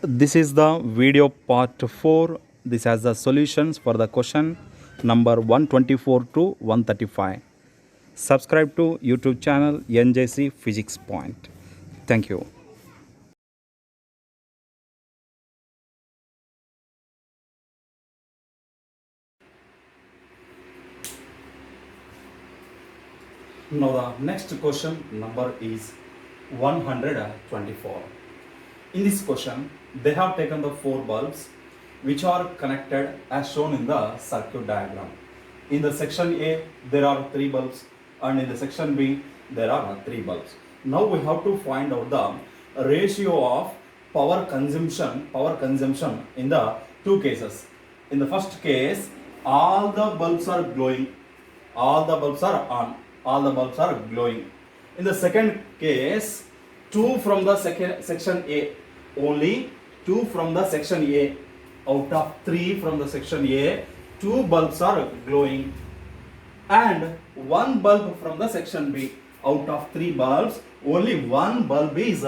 This is the video part 4. This has the solutions for the question number 124 to 135. Subscribe to YouTube channel NJC Physics Point. Thank you. Now the next question number is 124. In this question, they have taken the 4 bulbs which are connected as shown in the circuit diagram. In the section A, there are 3 bulbs, and in the section B, there are 3 bulbs. Now we have to find out the ratio of power consumption in the two cases. In the first case, all the bulbs are glowing, all the bulbs are on, all the bulbs are glowing. In the second case, 2 from the section A, only 2 from the section A. Out of 3 from the section A, 2 bulbs are glowing, and 1 bulb from the section B. Out of 3 bulbs, only 1 bulb is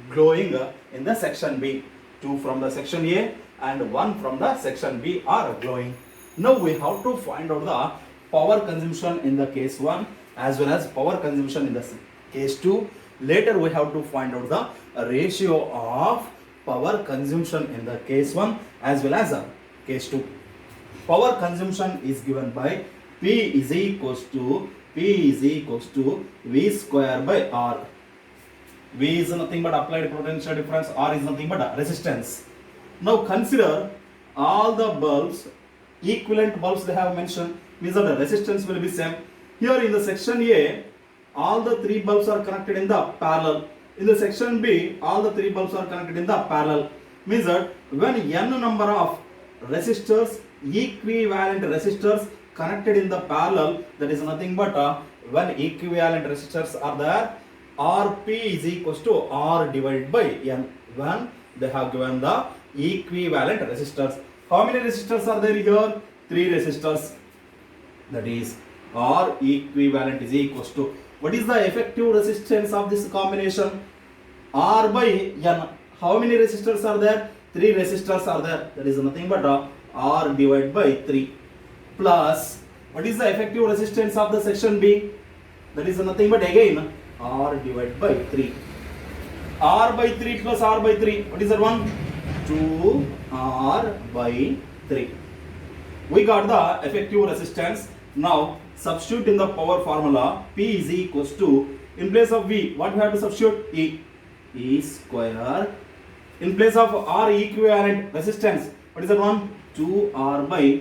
glowing in the section B. 2 from the section A and 1 from the section B are glowing. Now we have to find out the power consumption in the case 1 as well as power consumption in the case 2. Later we have to find out the ratio of power consumption in the case 1 as well as case 2. Power consumption is given by P is equals to V square by R. V is nothing but applied potential difference, R is nothing but resistance. Now consider all the bulbs, equivalent bulbs they have mentioned, means that the resistance will be same. Here in the section A, all the 3 bulbs are connected in the parallel. In the section B, all the 3 bulbs are connected in the parallel. Means that when n number of resistors, equivalent resistors connected in the parallel, that is nothing but when equivalent resistors are there, Rp is equals to R divided by N. When they have given the equivalent resistors. How many resistors are there here? 3 resistors. That is R equivalent is equals to, what is the effective resistance of this combination? R by N. How many resistors are there? 3 resistors are there. That is nothing but R divided by 3. Plus, what is the effective resistance of the section B? That is nothing but again R divided by 3. R by 3 plus R by 3. What is that one? 2 R by 3. We got the effective resistance. Now substitute in the power formula. P is equals to, in place of V, what we have to substitute? E square. In place of R equivalent resistance, what is that one? 2R by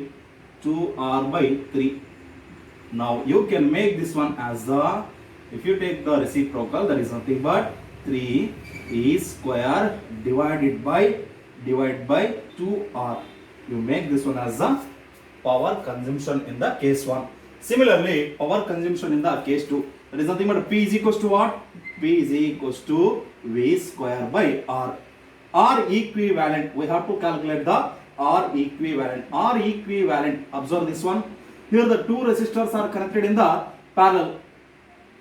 3. Now you can make this one as the, if you take the reciprocal, that is nothing but 3 E square divided by 2R. You make this one as the power consumption in the case 1. Similarly, power consumption in the case 2, that is nothing but P is equals to what? P is equals to V square by R. R equivalent, we have to calculate the R equivalent. R equivalent, observe this one. Here the 2 resistors are connected in the parallel.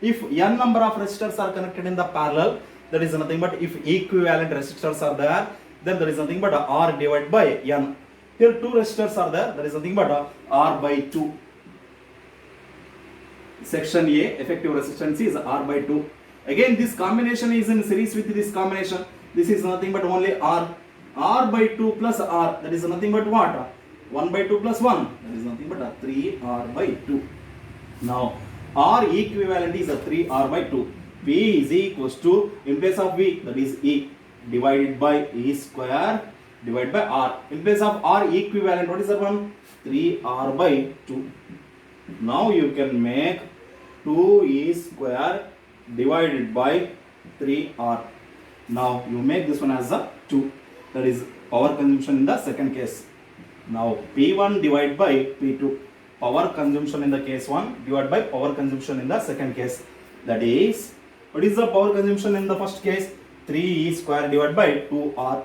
If n number of resistors are connected in the parallel, that is nothing but, if equivalent resistors are there, then there is nothing but R divided by N. Here 2 resistors are there, there is nothing but R by 2. Section A, effective resistance is R by 2. Again, this combination is in series with this combination. This is nothing but only R. R by 2 plus R, that is nothing but what? 1 by 2 plus 1, that is nothing but 3R by 2. Now, R equivalent is 3R by 2. P is equals to, in place of V, that is E, divided by E square divided by R. In place of R equivalent, what is that one? 3R by 2. Now you can make 2E square divided by 3R. Now you make this one as a 2. That is power consumption in the second case. Now P1 divided by P2. Power consumption in the case 1 divided by power consumption in the second case. That is, what is the power consumption in the first case? 3E square divided by 2R.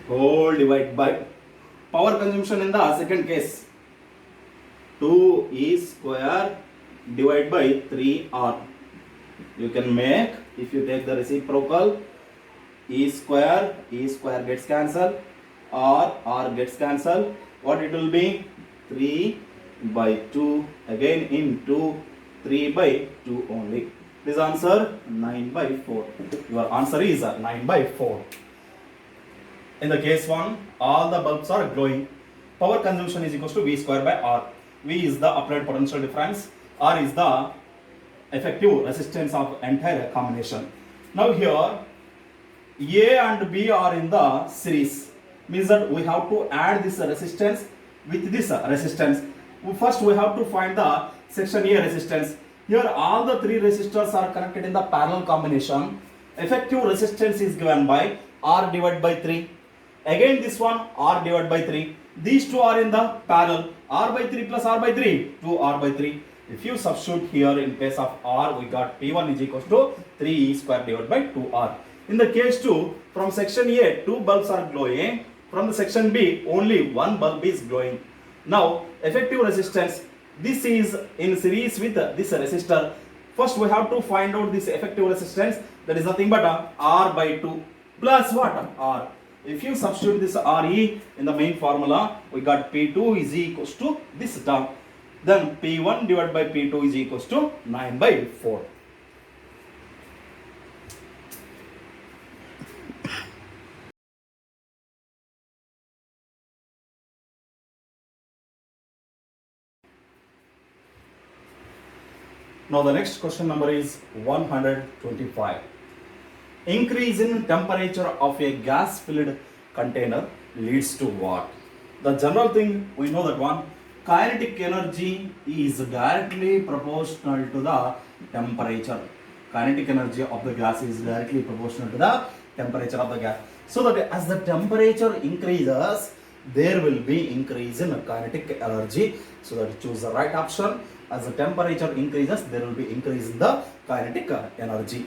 Whole divided by power consumption in the second case. 2E square divided by 3R. You can make If you take the reciprocal, E square gets cancelled, R gets cancelled. What it will be? 3 by 2 again into 3 by 2 only. This answer 9 by 4. Your answer is 9 by 4. In the case 1, all the bulbs are glowing. Power consumption is equals to V square by R. V is the applied potential difference. R is the effective resistance of entire combination. Now here A and B are in the series. Means that we have to add this resistance with this resistance. First we have to find the section A resistance. Here all the three resistors are connected in the parallel combination. Effective resistance is given by R divided by 3. Again this one R divided by 3. These two are in the parallel. R by 3 plus R by 3, 2R by 3. If you substitute here in place of R, we got P1 is equals to 3E square divided by 2R. In the case 2, from section A, 2 bulbs are glowing. From the section B, only 1 bulb is glowing. Now, effective resistance, this is in series with this resistor. First, we have to find out this effective resistance. That is nothing but R by 2 plus what? R. If you substitute this RE in the main formula, we got P2 is equals to this term. Then P1 divided by P2 is equals to 9 by 4. Now the next question number is 125. Increase in temperature of a gas filled container leads to what? The general thing we know that one, kinetic energy is directly proportional to the temperature. Kinetic energy of the gas is directly proportional to the temperature of the gas. So that as the temperature increases, there will be increase in kinetic energy. So that choose the right option. As the temperature increases, there will be increase in the kinetic energy.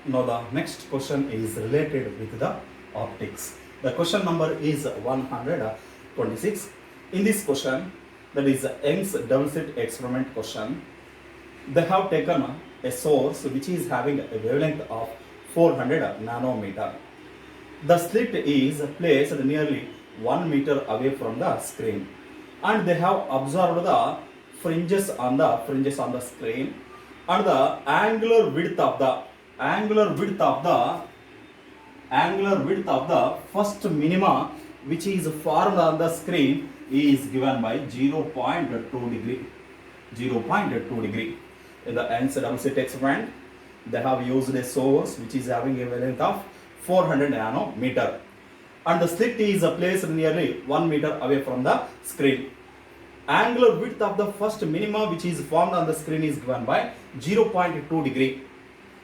Now the next question is related with the optics. The question number is 126. In this question, that is Young's double slit experiment question, they have taken a source which is having a wavelength of 400 nanometer. The slit is placed nearly 1 meter away from the screen, and they have observed the fringes on the screen, and the angular width of the first minima which is formed on the screen is given by 0.2 degree. 0.2 degree. In the Young's double slit experiment, they have used a source which is having a wavelength of 400 nanometer, and the slit is placed nearly 1 meter away from the screen. Angular width of the first minima which is formed on the screen is given by 0.2 degree.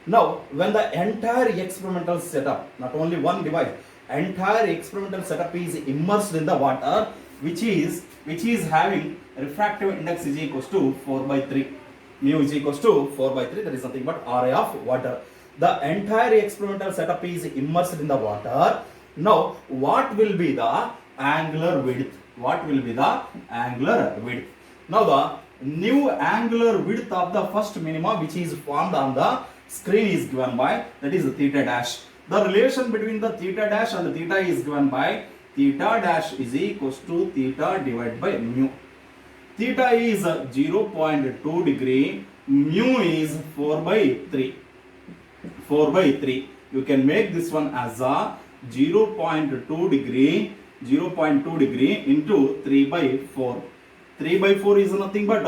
Now, when the entire experimental setup, not only one device, entire experimental setup is immersed in the water, which is having refractive index is equals to 4 by 3. Mu is equals to 4 by 3. That is nothing but Ra of water. The entire experimental setup is immersed in the water. Now, what will be the angular width? What will be the angular width? Now, the new angular width of the first minima which is formed on the screen is given by, that is theta dash. The relation between the theta dash and the theta is given by theta dash is equals to theta divided by mu. Theta is 0.2 degree, mu is 4 by 3. 4 by 3. You can make this one as a 0.2 degree, 0.2 degree into 3 by 4. 3 by 4 is nothing but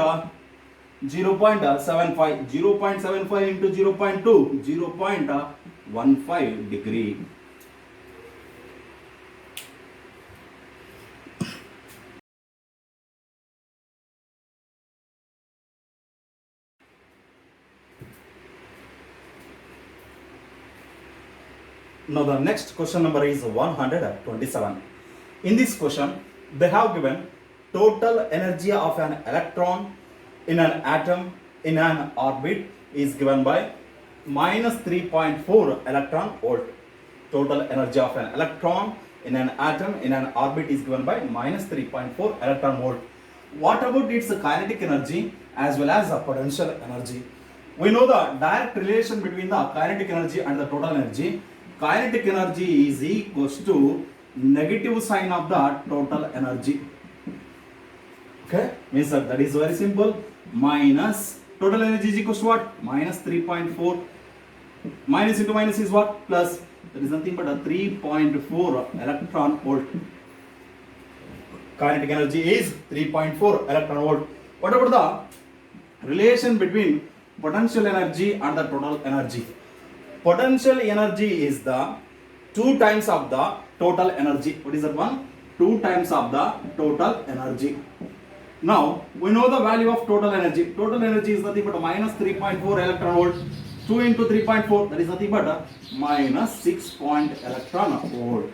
0.75. 0.75 into 0.2, 0.15 degree. Now the next question number is 127. In this question, they have given total energy of an electron in an atom in an orbit is given by minus 3.4 electron volt. Total energy of an electron in an atom in an orbit is given by minus 3.4 electron volt. What about its kinetic energy as well as the potential energy? We know the direct relation between the kinetic energy and the total energy. Kinetic energy is equals to negative sign of the total energy. Okay, means that is very simple. Minus total energy is equals to what? Minus 3.4. Minus into minus is what? Plus. That is nothing but a 3.4 electron volt. Kinetic energy is 3.4 electron volt. What about the relation between potential energy and the total energy? Potential energy is the 2 times of the total energy. What is that one? 2 times of the total energy. Now we know the value of total energy. Total energy is nothing but minus 3.4 electron volt. 2 into 3.4, that is nothing but minus 6 electron volt.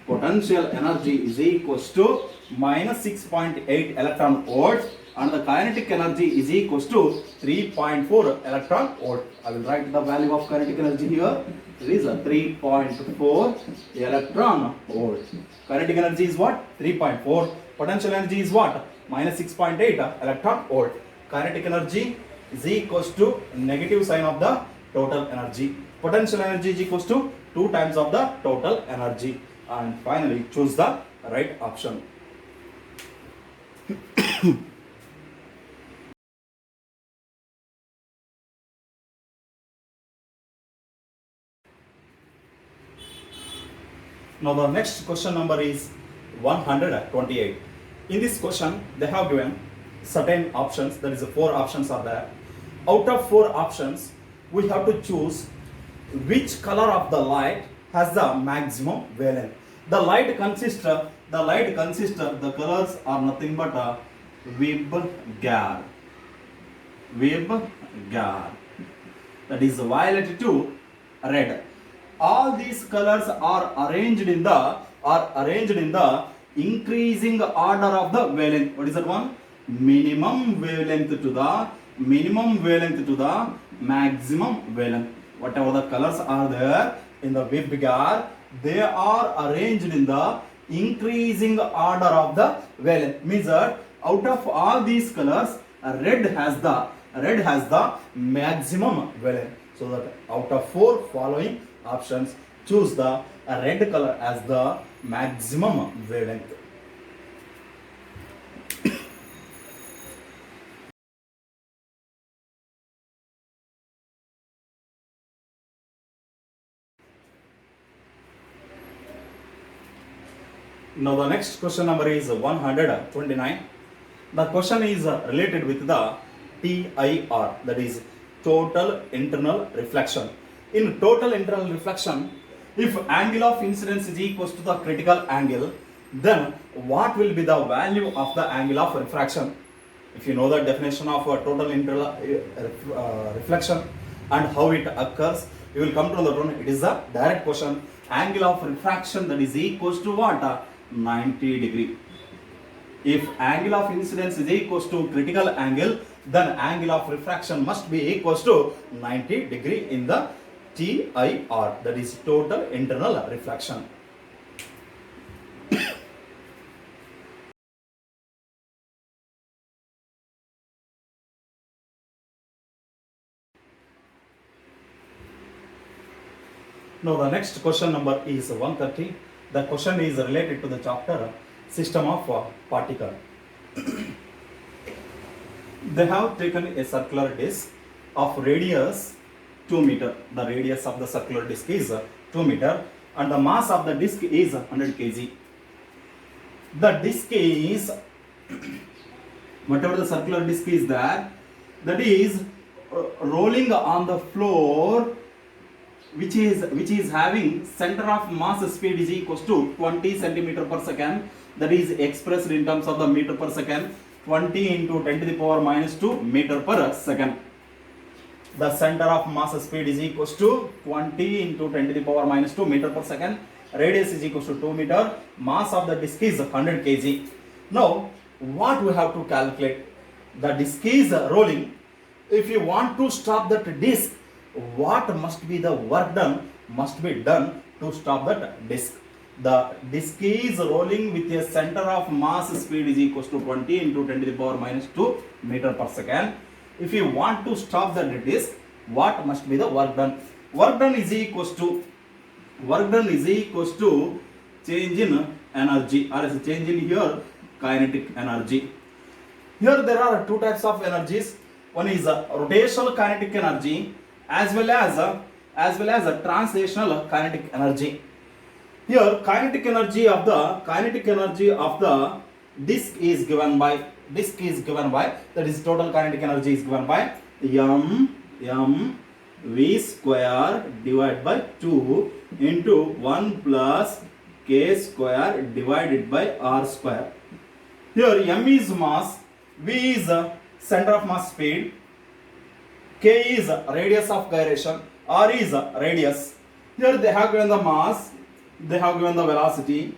Potential energy is equals to minus 6.8 electron volt and the kinetic energy is equals to 3.4 electron volt. I will write the value of kinetic energy here. It is a 3.4 electron volt. Kinetic energy is what? 3.4. Potential energy is what? Minus 6.8 electron volt. Kinetic energy is equals to negative sign of the total energy. Potential energy is equals to 2 times of the total energy. And finally choose the right option. Now the next question number is 128. In this question they have given certain options, that is 4 options are there. Out of 4 options we have to choose which color of the light has the maximum wavelength. The colors are nothing but Weber-Gare. That is violet to red. All these colors are arranged in the increasing order of the wavelength. What is that one? Minimum wavelength to the maximum wavelength. Whatever the colors are there in the Weber-Gare, they are arranged in the increasing order of the wavelength. Means that out of all these colors, red has the maximum wavelength. So that out of 4 following options, choose the red color as the maximum wavelength. Now the next question number is 129. The question is related with the TIR, that is total internal reflection. In total internal reflection, if angle of incidence is equals to the critical angle, then what will be the value of the angle of refraction? If you know the definition of total internal reflection and how it occurs, you will come to the one. It is a direct question. Angle of refraction, that is equals to what? 90 degree. If angle of incidence is equals to critical angle, then angle of refraction must be equals to 90 degree in the TIR, that is total internal reflection. Now the next question number is 130. The question is related to the chapter system of particle. They have taken a circular disc of radius 2 meter. The radius of the circular disc is 2 meter and the mass of the disc is 100 kg. The disc is, whatever the circular disc is there, that is rolling on the floor, which is having center of mass speed is equals to 20 centimeter per second. That is expressed in terms of the meter per second. 20 into 10 to the power minus 2 meter per second. The center of mass speed is equals to 20 into 10 to the power minus 2 meter per second. Radius is equals to 2 meter. Mass of the disc is 100 kg. Now, what we have to calculate? The disc is rolling. If you want to stop that disc, what must be the work done must be done to stop that disk. The disk is rolling with a center of mass speed is equals to 20 into 10 to the power minus 2 meter per second. If you want to stop the disk, what must be the work done? Work done is equals to change in energy, or as a change in here kinetic energy. Here there are two types of energies. One is rotational kinetic energy as well as a translational kinetic energy. Here kinetic energy of the disk is given by that is total kinetic energy is given by m v square divided by 2 into 1 plus k square divided by r square. Here m is mass, v is center of mass speed, k is radius of gyration, r is radius. Here they have given the mass, they have given the velocity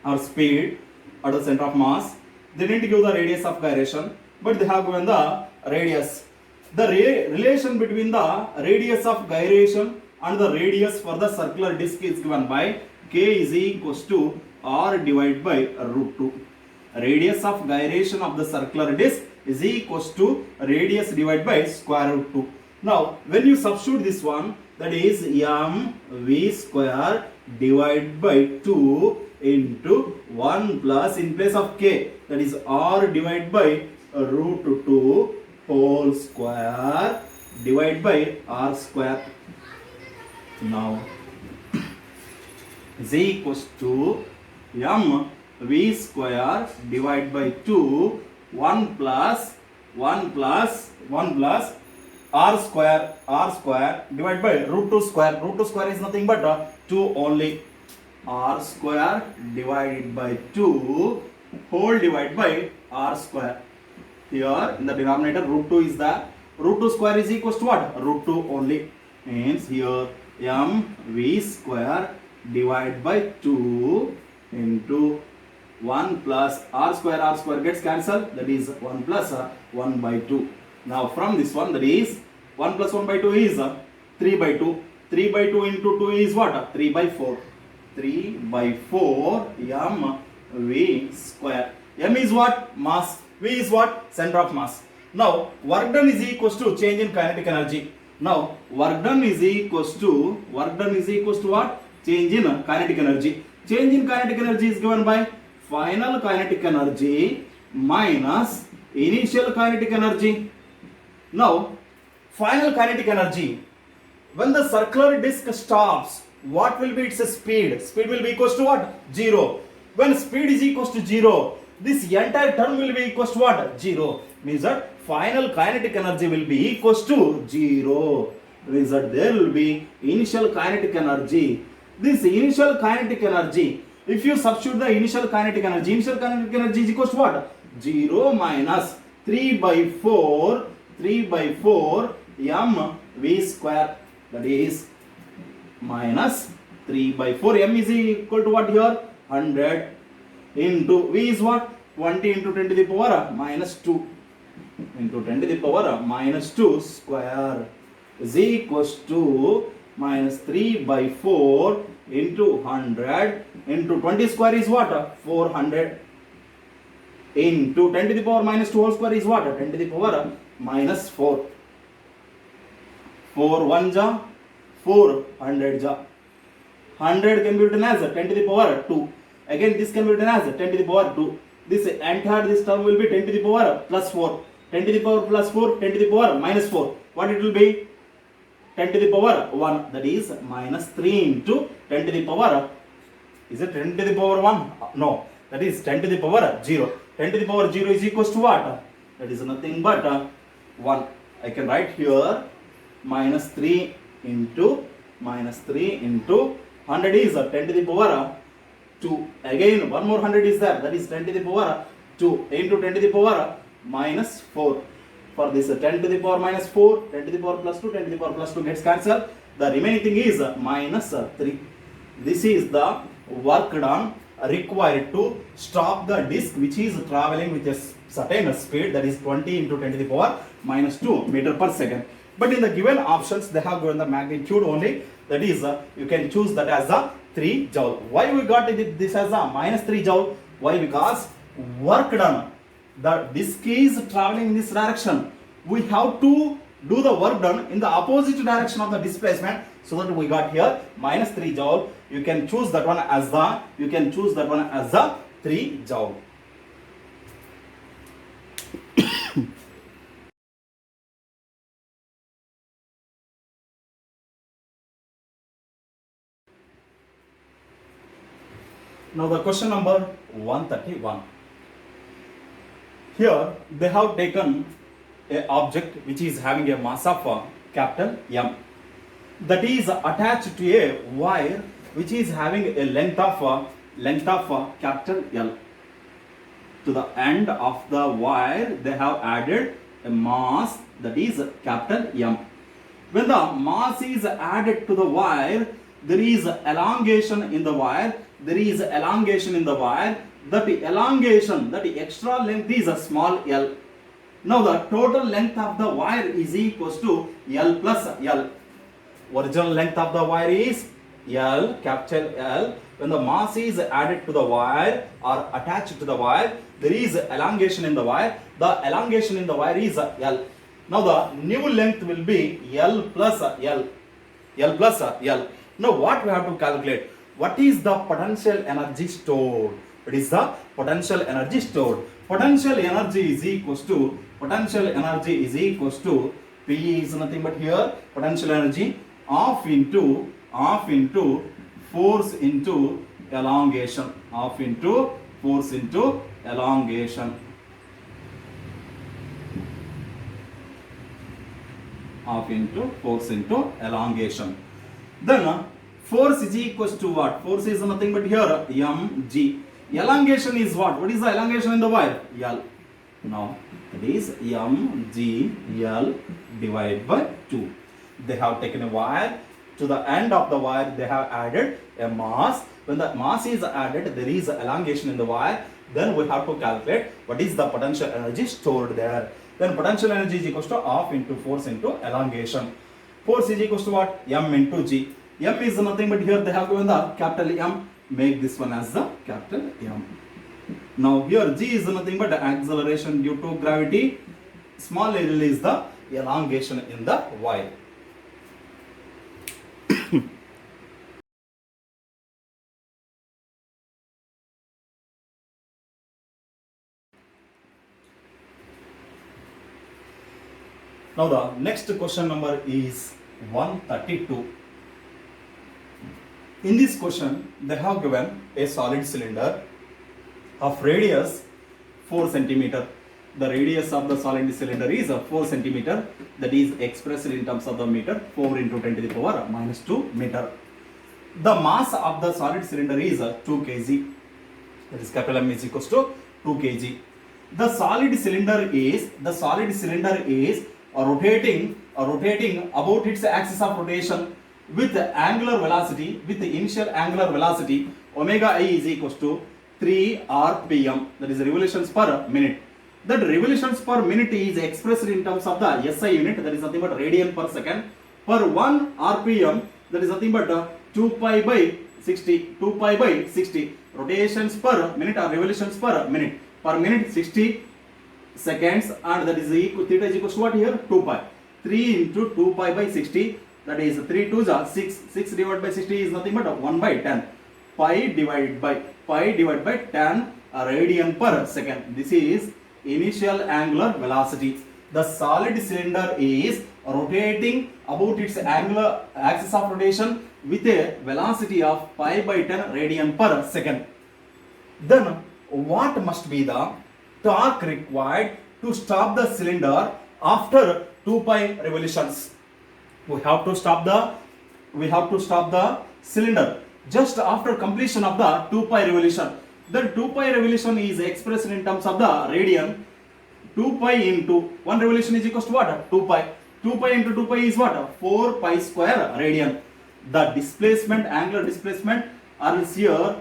or speed at the center of mass. They didn't give the radius of gyration, but they have given the radius. The relation between the radius of gyration and the radius for the circular disk is given by k is equals to r divided by root 2. Radius of gyration of the circular disk is equals to radius divided by square root 2. Now, when you substitute this one, that is m v square divided by 2 into 1 plus in place of k, that is r divided by root 2 whole square divided by r square. Now is equals to m v square divided by 2 1 plus r square divided by root 2 square. Root 2 square is nothing but 2 only. R square divided by 2 whole divided by r square. Here in the denominator root 2 is there. Root 2 square is equals to what? Root 2 only. Hence here m v square divided by 2 into 1 plus r square gets cancelled, that is 1 plus 1 by 2. Now from this one, that is 1 plus 1 by 2 is 3 by 2. 3 by 2 into 2 is what? 3 by 4. 3 by 4 m v square. M is what? Mass. V is what? Center of mass. Now work done is equals to change in kinetic energy. Now work done is equals to what? Change in kinetic energy. Change in kinetic energy is given by final kinetic energy minus initial kinetic energy. Now final kinetic energy, when the circular disk stops, what will be its speed? Speed will be equals to what? 0. When speed is equals to 0, this entire term will be equals to what? 0. Means that final kinetic energy will be equals to 0. Means that there will be initial kinetic energy. This initial kinetic energy, if you substitute the initial kinetic energy is equals to what? 0 minus 3 by 4 m v square, that is minus 3 by 4 m is equal to what here? 100 into v is what? 20 into 10 to the power minus 2 into 10 to the power minus 2 square is equals to minus 3 by 4 into 100 into 20 square is what? 400 into 10 to the power minus 2 whole square is what? 10 to the power minus 4. 4 1 ja 4, 100 ja. 100 can be written as 10 to the power 2. Again this can be written as 10 to the power 2. This term will be 10 to the power plus 4. 10 to the power plus 4, 10 to the power minus 4. What it will be? 10 to the power 1, that is minus 3 into 10 to the power, is it 10 to the power 1? No, that is 10 to the power 0. 10 to the power 0 is equals to what? That is nothing but 1. I can write here minus 3 into 100 is 10 to the power 2. Again one more 100 is there, that is 10 to the power 2 into 10 to the power minus 4. For this 10 to the power minus 4, 10 to the power plus 2, 10 to the power plus 2 gets cancelled. The remaining thing is minus 3. This is the work done required to stop the disk which is traveling with a certain speed, that is 20 into 10 to the power minus 2 meter per second. But in the given options, they have given the magnitude only. That is, you can choose that as a 3 joule. Why we got this as a minus 3 joule? Why? Because work done. The disk is traveling in this direction. We have to do the work done in the opposite direction of the displacement. So that we got here minus 3 joule. You can choose that one as the 3 joule. Now the question number 131. Here they have taken a object which is having a mass of capital M, that is attached to a wire which is having a length of capital L. To the end of the wire they have added a mass, that is capital M. When the mass is added to the wire, there is elongation in the wire. That elongation, that extra length is a small l. Now the total length of the wire is equals to L plus L. Original length of the wire is L, capital L. When the mass is added to the wire or attached to the wire, there is elongation in the wire. The elongation in the wire is L. Now the new length will be L plus L. Now what we have to calculate? What is the potential energy stored? It is the potential energy stored. Potential energy is equals to P is nothing but here potential energy half into force into elongation. Then force is equals to what? Force is nothing but here mg. Elongation is what? What is the elongation in the wire? L. Now it is mgl divided by 2. They have taken a wire. To the end of the wire they have added a mass. When the mass is added, there is elongation in the wire. Then we have to calculate what is the potential energy stored there. Then potential energy is equals to half into force into elongation. Force is equals to what? M into G. M is nothing but here they have given the capital M. Make this one as the capital M. Now here G is nothing but the acceleration due to gravity. Small L is the elongation in the wire. Now the next question number is 132. In this question, they have given a solid cylinder of radius 4 centimeter. The radius of the solid cylinder is 4 centimeter. That is expressed in terms of the meter, 4 into 10 to the power minus 2 meter. The mass of the solid cylinder is 2 kg. That is capital M is equals to 2 kg. The solid cylinder is rotating about its axis of rotation with angular velocity, with the initial angular velocity omega I is equals to 3 rpm, that is revolutions per minute. That revolutions per minute is expressed in terms of the SI unit, that is nothing but radian per second. Per 1 rpm, that is nothing but 2 pi by 60 rotations per minute or revolutions per minute. Per minute 60 seconds, and that is equal, theta is equals to what here? 2 pi. 3 into 2 pi by 60, that is 3 2s are 6. 6 divided by 60 is nothing but 1 by 10. Pi divided by 10 radian per second. This is initial angular velocity. The solid cylinder is rotating about its angular axis of rotation with a velocity of pi by 10 radian per second. Then what must be the torque required to stop the cylinder after 2 pi revolutions? We have to stop the cylinder just after completion of the 2 pi revolution. The 2 pi revolution is expressed in terms of the radian. 2 pi into 1 revolution is equals to what? 2 pi. 2 pi into 2 pi is what? 4 pi square radian. The displacement, angular displacement, or here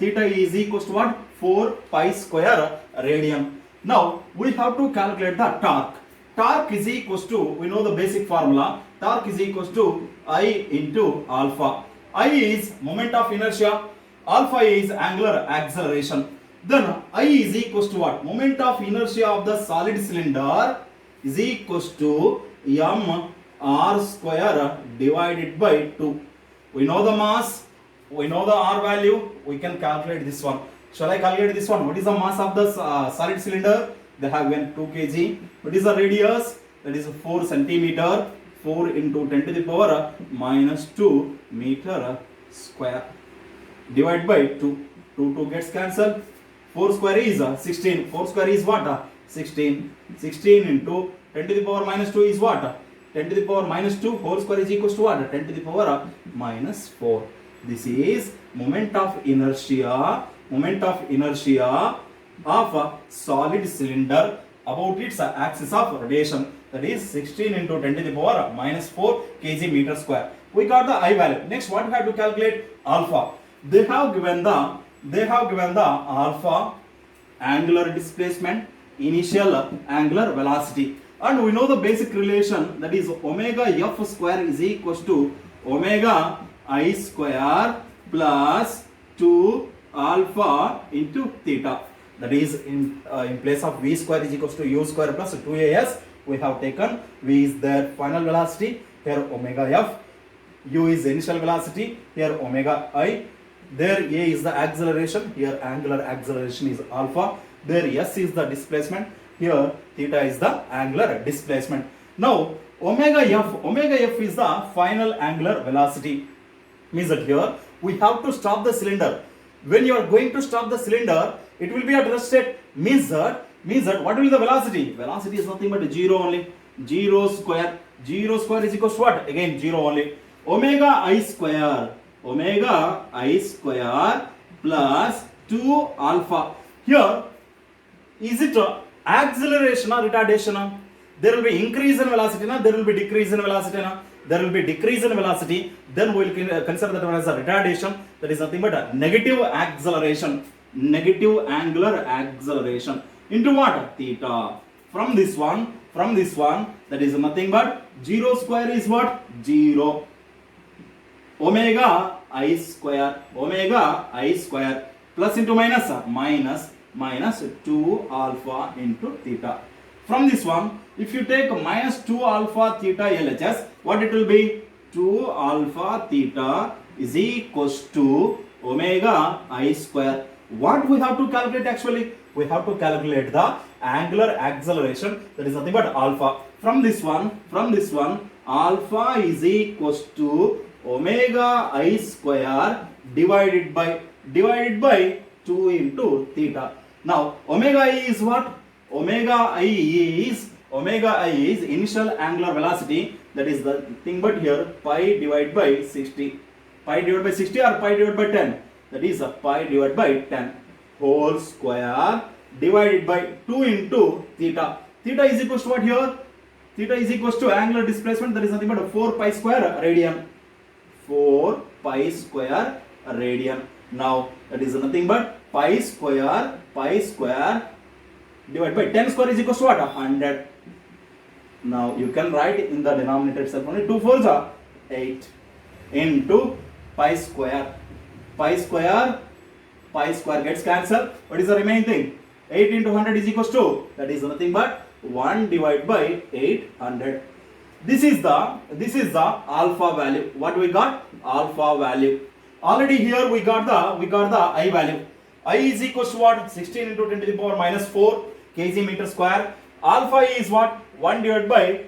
theta is equals to what? 4 pi square radian. Now we have to calculate the torque. torque is equals to, we know the basic formula, torque is equals to I into alpha. I is moment of inertia, alpha is angular acceleration. Then I is equals to what? Moment of inertia of the solid cylinder is equals to m r square divided by 2. We know the mass, we know the r value, we can calculate this one. Shall I calculate this one? What is the mass of the solid cylinder? They have given 2 kg. What is the radius? That is 4 centimeter. 4 into 10 to the power minus 2 meter square. Divide by 2. 2 gets cancelled. 4 square is 16. 4 square is what? 16. 16 into 10 to the power minus 2 is what? 10 to the power minus 2 whole square is equals to what? 10 to the power minus 4. This is moment of inertia. Moment of inertia of a solid cylinder about its axis of rotation. That is 16 into 10 to the power minus 4 kg meter square. We got the I value. Next, what we have to calculate? Alpha. They have given the alpha angular displacement, initial angular velocity, and we know the basic relation, that is omega f square is equals to omega I square plus 2 alpha into theta. That is in place of v square is equals to u square plus 2as, we have taken v is their final velocity, here omega f, u is the initial velocity, here omega I, there a is the acceleration, here angular acceleration is alpha, there s is the displacement, here theta is the angular displacement. Now omega f is the final angular velocity. Means that here we have to stop the cylinder. When you are going to stop the cylinder, it will be at rest state. Means that what will be the velocity? Velocity is nothing but 0 only. 0 square. 0 square is equals to what? Again 0 only. Omega I square plus 2 alpha. Here, is it acceleration or retardation? There will be increase in velocity, there will be decrease in velocity. There will be decrease in velocity, then we will consider that one as a retardation. That is nothing but a negative acceleration, negative angular acceleration into what? Theta. From this one, that is nothing but 0 square is what? 0. Omega I square plus into minus 2 alpha into theta. From this one, if you take minus 2 alpha theta LHS, what it will be? 2 alpha theta is equals to omega I square. What we have to calculate actually? We have to calculate the angular acceleration, that is nothing but alpha. From this one, alpha is equals to omega I square divided by 2 into theta. Now omega I is what? Omega I is initial angular velocity, that is the thing but here pi divided by 60. Pi divided by 60 or pi divided by 10? That is pi divided by 10 whole square divided by 2 into theta. Theta is equals to what here? Theta is equals to angular displacement, that is nothing but 4 pi square radian. 4 pi square radian. Now that is nothing but pi square divided by 10 square is equals to what? 100. Now you can write in the denominator itself only 2 4s are 8 into pi square. Pi square gets cancelled. What is the remaining thing? 8 into 100 is equals to, that is nothing but 1 divided by 800. This is the alpha value. What we got? Alpha value. Already here we got the I value. I is equals to what? 16 into 10 to the power minus 4 kg meter square. Alpha is what? 1 divided by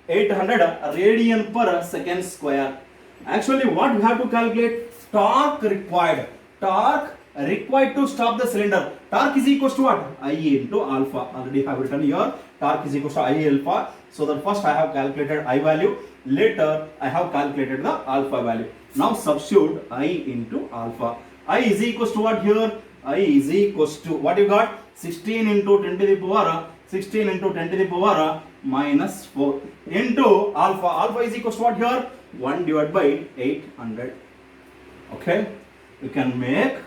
800 radian per second square. Actually, what we have to calculate? Torque required. Torque required to stop the cylinder. Torque is equals to what? I into alpha. Already have written here. Torque is equals to I alpha. So that first I have calculated I value. Later I have calculated the alpha value. Now substitute I into alpha. I is equals to what here? I is equals to what you got? 16 into 10 to the power minus 4 into alpha. Alpha is equals to what here? 1 divided by 800. Okay, you can make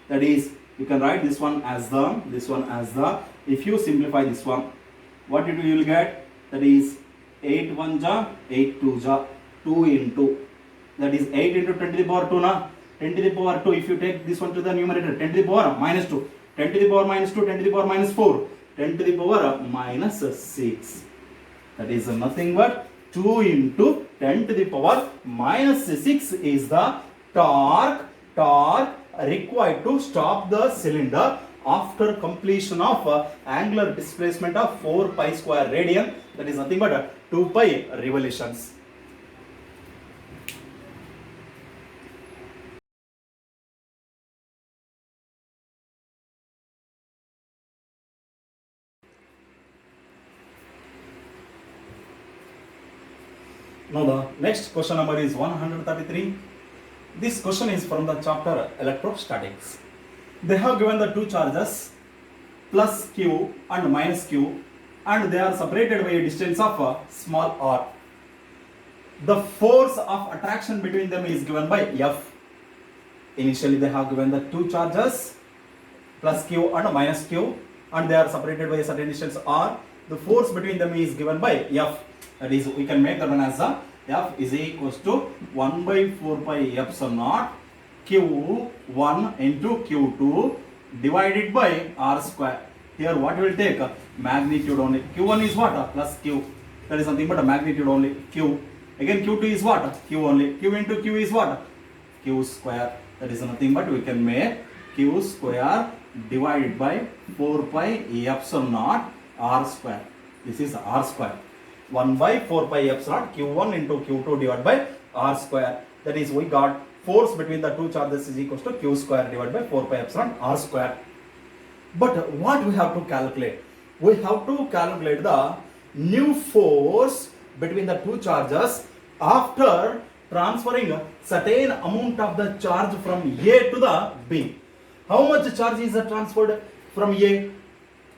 that is, you can write this one as the, if you simplify this one, what you will get? That is 8 1 ja, 8 2 ja, 2 into. That is 8 into 10 to the power 2 na. 10 to the power 2, if you take this one to the numerator, 10 to the power minus 2. 10 to the power minus 2, 10 to the power minus 4. 10 to the power minus 6. That is nothing but 2 into 10 to the power minus 6 is the torque required to stop the cylinder after completion of angular displacement of 4 pi square radian. That is nothing but 2 pi revolutions. Now the next question number is 133. This question is from the chapter electrostatics. They have given the two charges plus q and minus q, and they are separated by a distance of small r. The force of attraction between them is given by F. Initially they have given the two charges plus q and minus q, and they are separated by a certain distance r. The force between them is given by F. That is, we can make that one as a F is equals to 1 by 4 pi epsilon naught q1 into q2 divided by r square. Here what we will take? Magnitude only. Q1 is what? Plus q. That is nothing but a magnitude only. Q. Again Q2 is what? Q only. Q into q is what? Q square. That is nothing but we can make q square divided by 4 pi epsilon naught r square. This is r square. 1 by 4 pi epsilon q1 into q2 divided by r square. That is, we got force between the two charges is equals to q square divided by 4 pi epsilon r square. But what we have to calculate? We have to calculate the new force between the two charges after transferring a certain amount of the charge from A to the B. How much charge is transferred from A?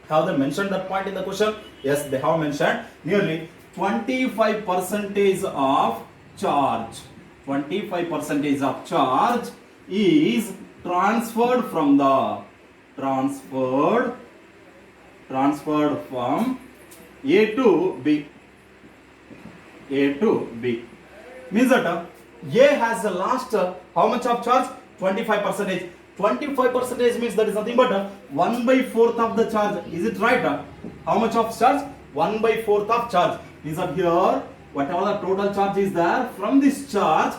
Have they mentioned that point in the question? Yes, they have mentioned nearly 25% of charge. 25% of charge is transferred from A to B. A to B. Means that A has lost how much of charge? 25%. 25% means that is nothing but 1 by 4th of the charge. Is it right? How much of charge? 1 by 4th of charge. Means that here, whatever the total charge is there, from this charge,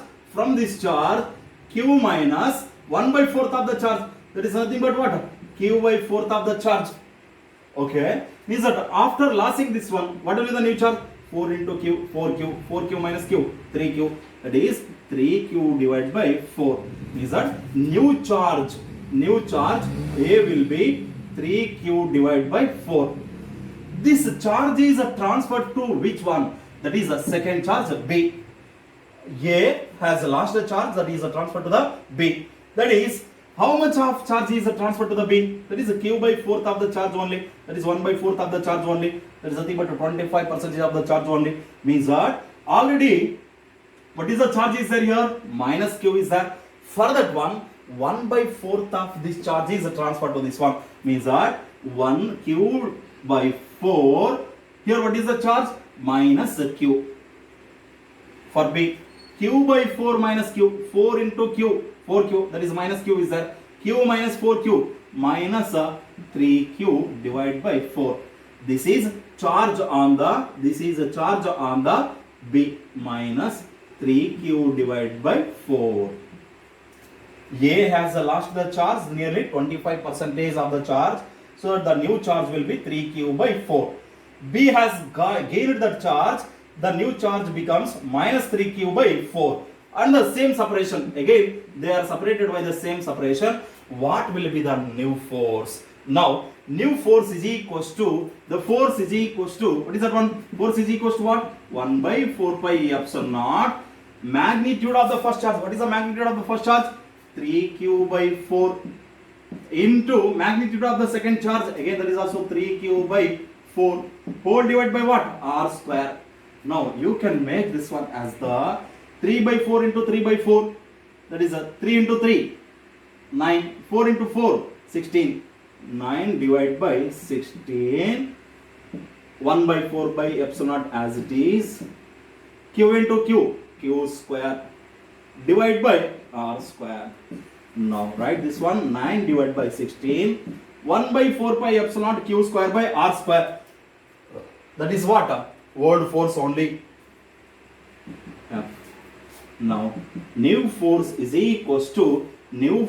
Q minus 1 by 4th of the charge. That is nothing but what? Q by 4th of the charge. Okay. Means that after losing this one, what will be the new charge? 4 into Q, 4Q, 4Q minus Q, 3Q. That is 3Q divided by 4. Means that new charge A will be 3Q divided by 4. This charge is transferred to which one? That is the second charge B. A has lost a charge, that is transferred to the B. That is, how much of charge is transferred to the B? That is Q by 4th of the charge only. That is 1 by 4th of the charge only. That is nothing but 25% of the charge only. Means that already, what is the charge is there here? Minus Q is there. For that one, 1 by 4th of this charge is transferred to this one. Means that 1 Q by 4. Here what is the charge? Minus Q. For B, Q by 4 minus Q. 4 into Q. 4Q, that is minus Q is there. Q minus 4Q minus 3Q divided by 4. This is charge on the B minus 3Q divided by 4. A has lost the charge, nearly 25% of the charge. So the new charge will be 3Q by 4. B has gained the charge. The new charge becomes minus 3Q by 4. And the same separation, again they are separated by the same separation. What will be the new force? Now new force is equals to, what is that one? Force is equals to what? 1 by 4 pi epsilon naught magnitude of the first charge. What is the magnitude of the first charge? 3Q by 4 into magnitude of the second charge, again that is also 3Q by 4 whole divided by what? R square. Now you can make this one as the 3 by 4 into 3 by 4, that is 3 into 3, 9, 4 into 4, 16, 9 divided by 16 1 by 4 by epsilon naught as it is. Q into Q, Q square, divide by R square. Now write this one, 9 divided by 16, 1 by 4 pi epsilon naught Q square by R square. That is what? World force only. Yeah. Now new force is equals to 9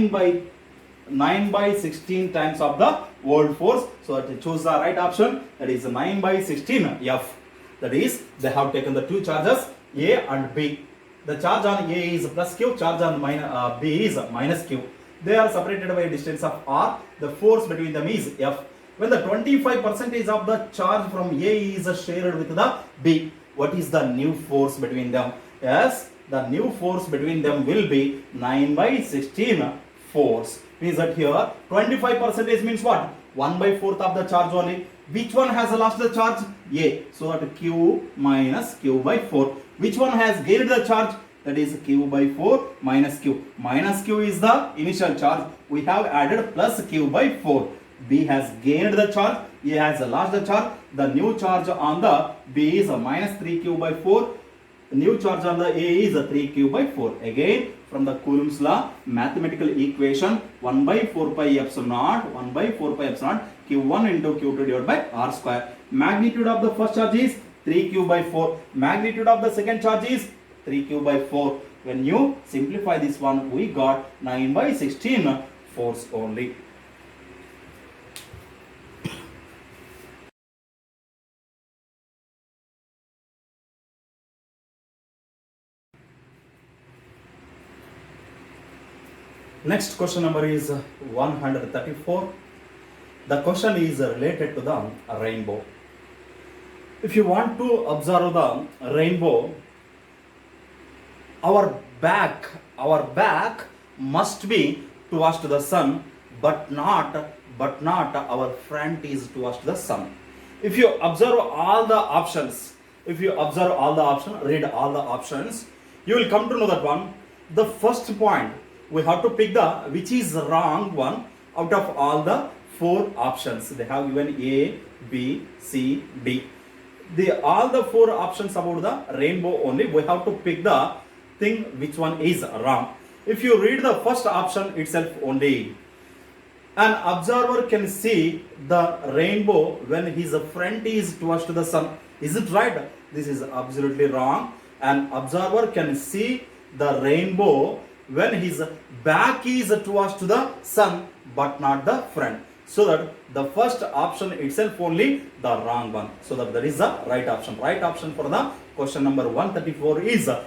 by 16 times of the world force. So that choose the right option, that is 9 by 16 F. That is, they have taken the two charges A and B. The charge on A is plus Q, charge on B is minus Q. They are separated by a distance of R. The force between them is F. When the 25% of the charge from A is shared with the B, what is the new force between them? Yes, the new force between them will be 9 by 16 force. Means that here 25% means what? 1 by 4th of the charge only. Which one has lost the charge? A. So that Q minus Q by 4. Which one has gained the charge? That is Q by 4 minus Q. Minus Q is the initial charge. We have added plus Q by 4. B has gained the charge. A has lost the charge. The new charge on the B is minus 3Q by 4. The new charge on the A is 3Q by 4. Again, from the Coulomb's law, mathematical equation 1 by 4 pi epsilon naught, 1 by 4 pi epsilon naught, Q1 into Q2 divided by R square. Magnitude of the first charge is 3Q by 4. Magnitude of the second charge is 3Q by 4. When you simplify this one, we got 9 by 16 force only. Next question number is 134. The question is related to the rainbow. If you want to observe the rainbow, our back must be towards the sun, but not our front is towards the sun. If you observe all the options, read all the options, you will come to know that one. The first point, we have to pick the which is wrong one out of all the 4 options. They have given A, B, C, D. All the 4 options about the rainbow only. We have to pick the thing which one is wrong. If you read the first option itself only, an observer can see the rainbow when his front is towards the sun. Is it right? This is absolutely wrong. An observer can see the rainbow when his back is towards to the sun, but not the front. So that the first option itself only the wrong one. So that is the right option. Right option for the question number 134 is A.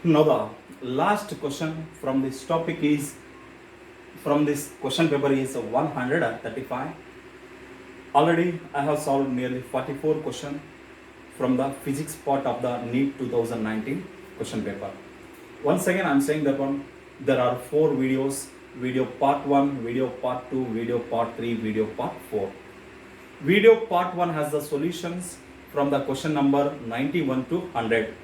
Now the last question from this topic is, from this question paper is 135. Already I have solved nearly 44 questions from the physics part of the NEET 2019 question paper. Once again I am saying that one, there are 4 videos, video part 1, video part 2, video part 3, video part 4. Video part 1 has the solutions from the question number 91 to 100.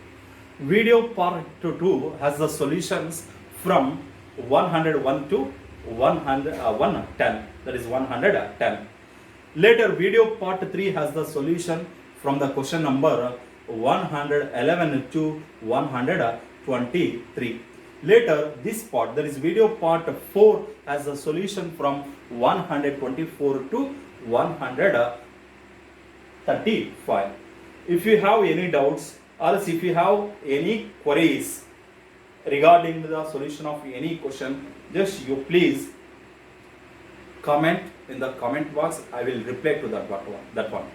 Video part 2 has the solutions from 101 to 110, that is 110. Later video part 3 has the solution from the question number 111 to 123. Later this part, that is video part 4, has the solution from 124 to 135. If you have any doubts, or else if you have any queries regarding the solution of any question, just you please comment in the comment box. I will reply to that one.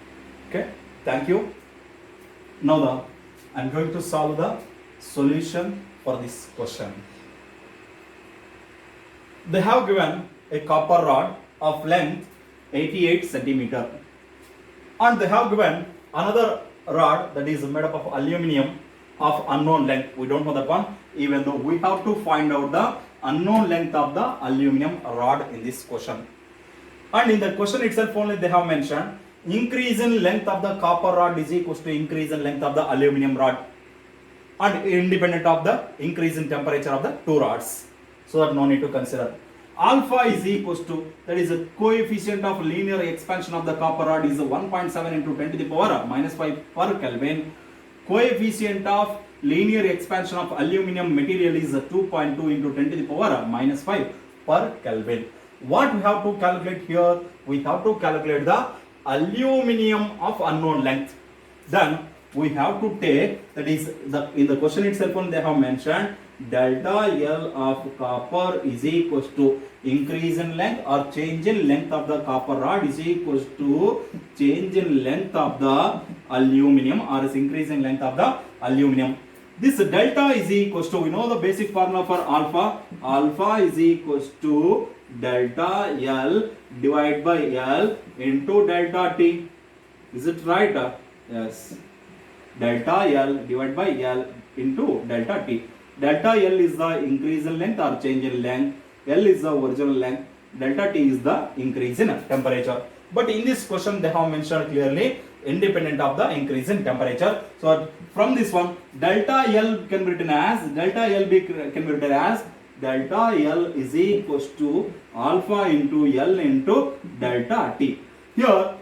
Okay, thank you. Now I am going to solve the solution for this question. They have given a copper rod of length 88 centimeter, and they have given another rod that is made up of aluminum of unknown length. We don't know that one, even though we have to find out the unknown length of the aluminum rod in this question. And in the question itself only they have mentioned increase in length of the copper rod is equals to increase in length of the aluminum rod, and independent of the increase in temperature of the two rods. So that no need to consider. Alpha is equals to, that is a coefficient of linear expansion of the copper rod is 1.7 into 10 to the power minus 5 per Kelvin. Coefficient of linear expansion of aluminum material is 2.2 into 10 to the power minus 5 per Kelvin. What we have to calculate here? We have to calculate the aluminum of unknown length. Then we have to take, that is in the question itself only they have mentioned delta L of copper is equals to increase in length or change in length of the copper rod is equals to change in length of the aluminum, or is increase in length of the aluminum. This delta is equals to, we know the basic formula for alpha. Alpha is equals to delta L divided by L into delta T. Is it right? Yes. Delta L divided by L into delta T. Delta L is the increase in length or change in length. L is the original length. Delta T is the increase in temperature. But in this question they have mentioned clearly independent of the increase in temperature. So from this one, delta L can be written as, delta L can be written as delta L is equals to alpha into L into delta T. Here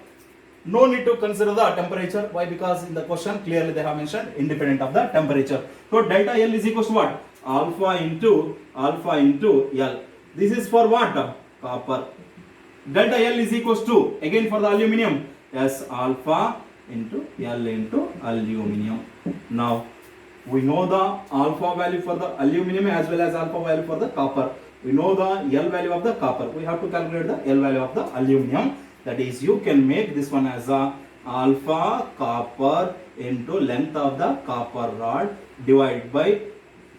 no need to consider the temperature. Why? Because in the question clearly they have mentioned independent of the temperature. So delta L is equals to what? Alpha into L. This is for what? Copper. Delta L is equals to, again for the aluminum, yes, alpha into L into aluminum. Now we know the alpha value for the aluminum as well as alpha value for the copper. We know the L value of the copper. We have to calculate the L value of the aluminum. That is, you can make this one as a alpha copper into length of the copper rod divided by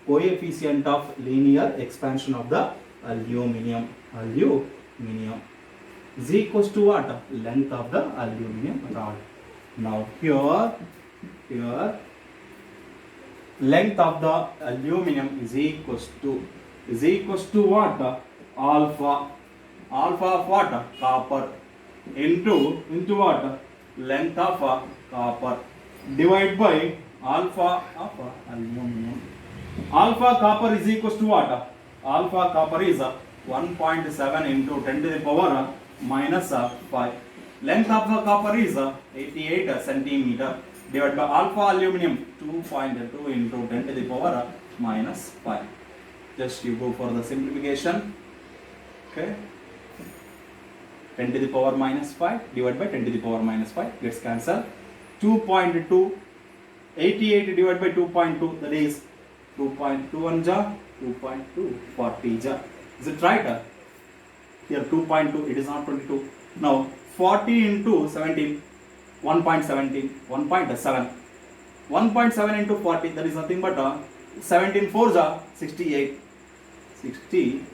coefficient of linear expansion of the aluminum is equals to what? Length of the aluminum rod. Now here length of the aluminum is equals to what? Alpha of what? Copper into what? Length of copper divided by alpha of aluminum. Alpha copper is equals to what? Alpha copper is 1.7 into 10 to the power minus 5. Length of the copper is 88 centimeter divided by alpha aluminum 2.2 into 10 to the power minus 5. Just you go for the simplification. Okay. 10 to the power minus 5 divided by 10 to the power minus 5 gets cancelled. 2.2, 88 divided by 2.2, that is 2.21 ja, 2.2, 40 ja. Is it right? Here 2.2, it is not 22. Now 40 into 17, 1.17, 1.7. 1.7 into 40, that is nothing but 17 4 ja, 68. 68.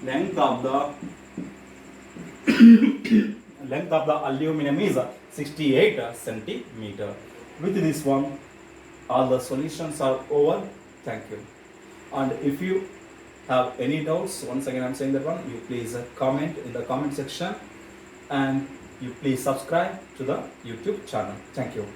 Length of the aluminum is 68 centimeter. With this one, all the solutions are over. Thank you. And if you have any doubts, once again I'm saying that one, you please comment in the comment section, and you please subscribe to the YouTube channel. Thank you.